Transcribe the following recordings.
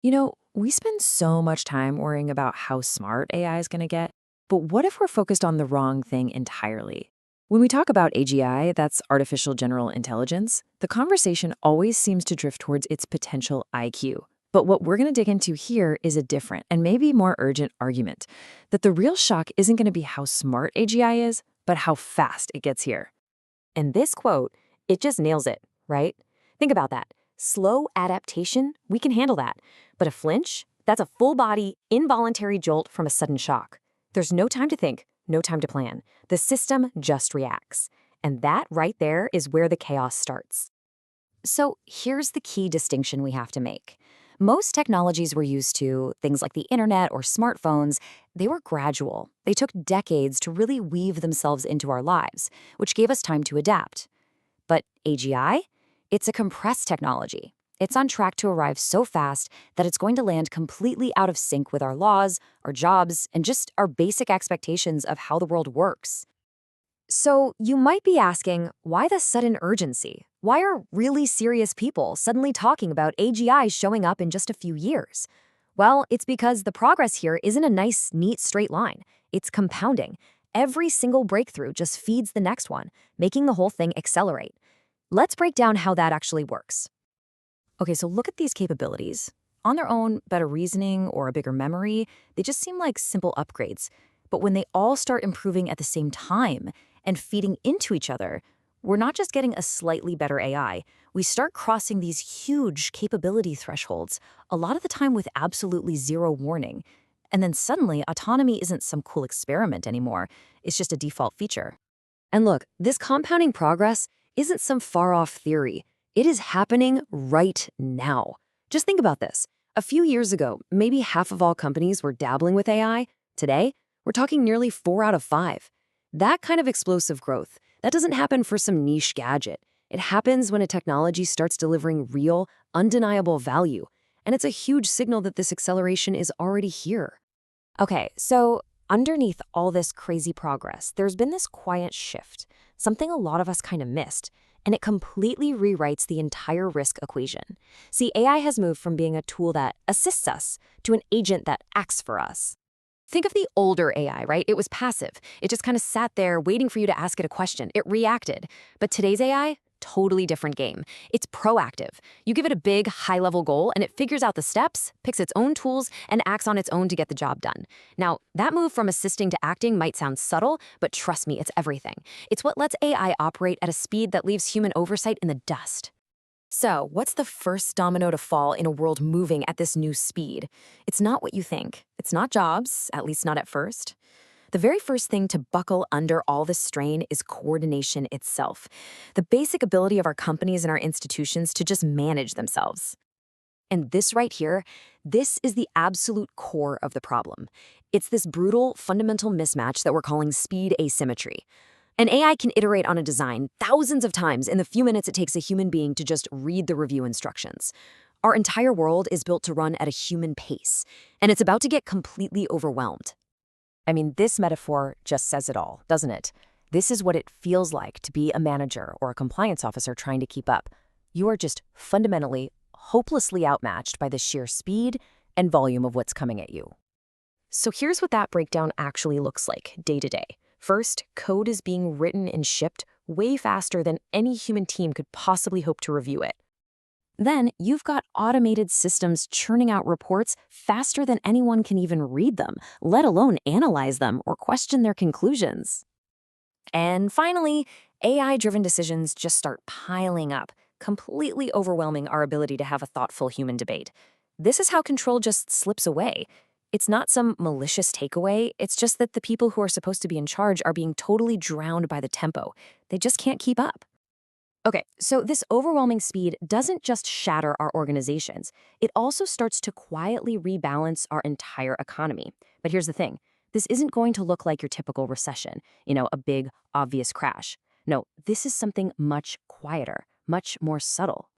We spend so much time worrying about how smart AI is going to get, but what if we're focused on the wrong thing entirely? When we talk about AGI, that's artificial general intelligence, the conversation always seems to drift towards its potential IQ. But what we're going to dig into here is a different and maybe more urgent argument that the real shock isn't going to be how smart AGI is, but how fast it gets here. And this quote, it just nails it, right? Think about that. Slow adaptation, we can handle that. But a flinch, that's a full-body, involuntary jolt from a sudden shock. There's no time to think, no time to plan. The system just reacts. And that right there is where the chaos starts. So here's the key distinction we have to make. Most technologies we're used to, things like the internet or smartphones, they were gradual. They took decades to really weave themselves into our lives, which gave us time to adapt. But AGI? It's a compressed technology. It's on track to arrive so fast that it's going to land completely out of sync with our laws, our jobs, and just our basic expectations of how the world works. So you might be asking, why the sudden urgency? Why are really serious people suddenly talking about AGI showing up in just a few years? Well, it's because the progress here isn't a nice, neat, straight line. It's compounding. Every single breakthrough just feeds the next one, making the whole thing accelerate. Let's break down how that actually works. Okay, so look at these capabilities. On their own, better reasoning or a bigger memory, they just seem like simple upgrades. But when they all start improving at the same time and feeding into each other, we're not just getting a slightly better AI. We start crossing these huge capability thresholds, a lot of the time with absolutely zero warning. And then suddenly, autonomy isn't some cool experiment anymore. It's just a default feature. And look, this compounding progress isn't some far-off theory. It is happening right now. Just think about this. A few years ago, maybe half of all companies were dabbling with AI. Today, we're talking nearly 4 out of 5. That kind of explosive growth, that doesn't happen for some niche gadget. It happens when a technology starts delivering real, undeniable value. And it's a huge signal that this acceleration is already here. Okay, so underneath all this crazy progress, there's been this quiet shift, something a lot of us kind of missed, and it completely rewrites the entire risk equation. See, AI has moved from being a tool that assists us to an agent that acts for us. Think of the older AI, right? It was passive. It just kind of sat there waiting for you to ask it a question. It reacted. But today's AI, totally different game. It's proactive. You give it a big, high-level goal, and it figures out the steps, picks its own tools, and acts on its own to get the job done. Now, that move from assisting to acting might sound subtle, but trust me, it's everything. It's what lets AI operate at a speed that leaves human oversight in the dust. So, what's the first domino to fall in a world moving at this new speed? It's not what you think. It's not jobs, at least not at first. The very first thing to buckle under all this strain is coordination itself. The basic ability of our companies and our institutions to just manage themselves. And this right here, this is the absolute core of the problem. It's this brutal, fundamental mismatch that we're calling speed asymmetry. An AI can iterate on a design thousands of times in the few minutes it takes a human being to just read the review instructions. Our entire world is built to run at a human pace, and it's about to get completely overwhelmed. I mean, this metaphor just says it all, doesn't it? This is what it feels like to be a manager or a compliance officer trying to keep up. You are just fundamentally, hopelessly outmatched by the sheer speed and volume of what's coming at you. So here's what that breakdown actually looks like day to day. First, code is being written and shipped way faster than any human team could possibly hope to review it. Then, you've got automated systems churning out reports faster than anyone can even read them, let alone analyze them or question their conclusions. And finally, AI-driven decisions just start piling up, completely overwhelming our ability to have a thoughtful human debate. This is how control just slips away. It's not some malicious takeaway, it's just that the people who are supposed to be in charge are being totally drowned by the tempo. They just can't keep up. Okay, so this overwhelming speed doesn't just shatter our organizations. It also starts to quietly rebalance our entire economy. But here's the thing. This isn't going to look like your typical recession, a big, obvious crash. No, this is something much quieter, much more subtle.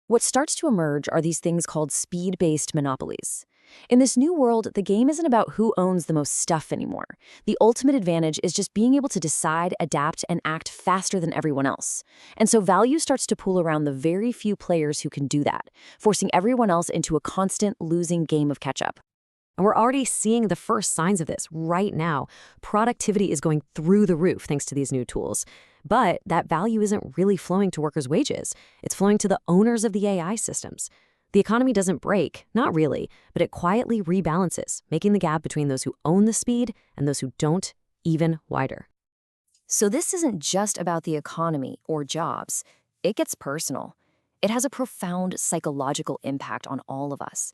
What starts to emerge are these things called speed-based monopolies. In this new world, the game isn't about who owns the most stuff anymore. The ultimate advantage is just being able to decide, adapt, and act faster than everyone else. And so value starts to pool around the very few players who can do that, forcing everyone else into a constant losing game of catch-up. And we're already seeing the first signs of this right now. Productivity is going through the roof thanks to these new tools. But that value isn't really flowing to workers' wages. It's flowing to the owners of the AI systems. The economy doesn't break, not really, but it quietly rebalances, making the gap between those who own the speed and those who don't even wider. So this isn't just about the economy or jobs. It gets personal. It has a profound psychological impact on all of us.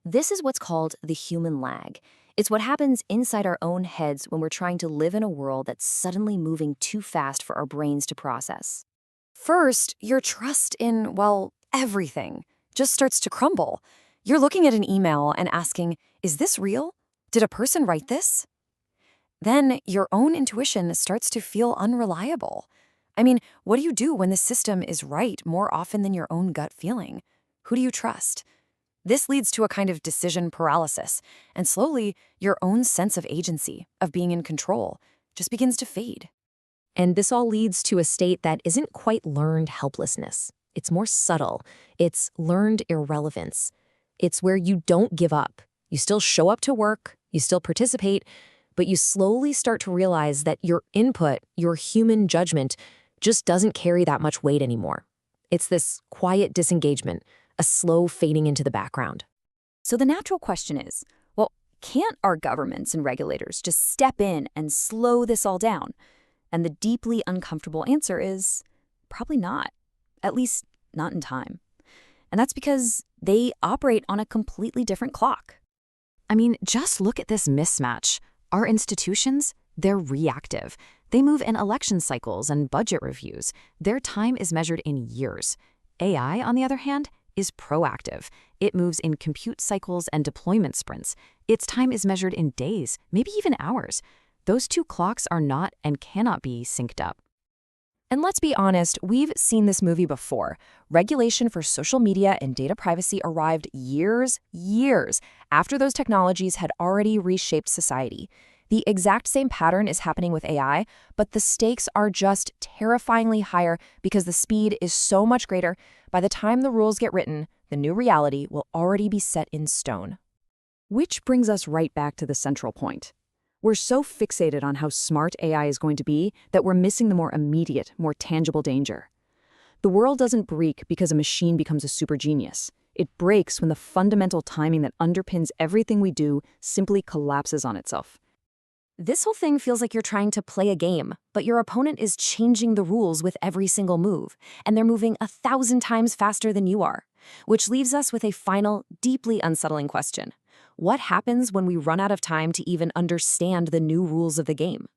This is what's called the human lag. It's what happens inside our own heads when we're trying to live in a world that's suddenly moving too fast for our brains to process. First, your trust in, well, everything just starts to crumble. You're looking at an email and asking, is this real? Did a person write this? Then your own intuition starts to feel unreliable. I mean, what do you do when the system is right more often than your own gut feeling? Who do you trust? This leads to a kind of decision paralysis, and slowly, your own sense of agency, of being in control, just begins to fade. And this all leads to a state that isn't quite learned helplessness. It's more subtle. It's learned irrelevance. It's where you don't give up. You still show up to work, you still participate, but you slowly start to realize that your input, your human judgment, just doesn't carry that much weight anymore. It's this quiet disengagement, a slow fading into the background. So the natural question is, well, can't our governments and regulators just step in and slow this all down? And the deeply uncomfortable answer is probably not, at least not in time. And that's because they operate on a completely different clock. I mean, just look at this mismatch. Our institutions, they're reactive. They move in election cycles and budget reviews. Their time is measured in years. AI, on the other hand, is proactive. It moves in compute cycles and deployment sprints. Its time is measured in days, maybe even hours. Those two clocks are not and cannot be synced up. And let's be honest, we've seen this movie before. Regulation for social media and data privacy arrived years after those technologies had already reshaped society. The exact same pattern is happening with AI, but the stakes are just terrifyingly higher because the speed is so much greater. By the time the rules get written, the new reality will already be set in stone. Which brings us right back to the central point. We're so fixated on how smart AI is going to be that we're missing the more immediate, more tangible danger. The world doesn't break because a machine becomes a super genius. It breaks when the fundamental timing that underpins everything we do simply collapses on itself. This whole thing feels like you're trying to play a game, but your opponent is changing the rules with every single move, and they're moving 1,000 times faster than you are. Which leaves us with a final, deeply unsettling question. What happens when we run out of time to even understand the new rules of the game?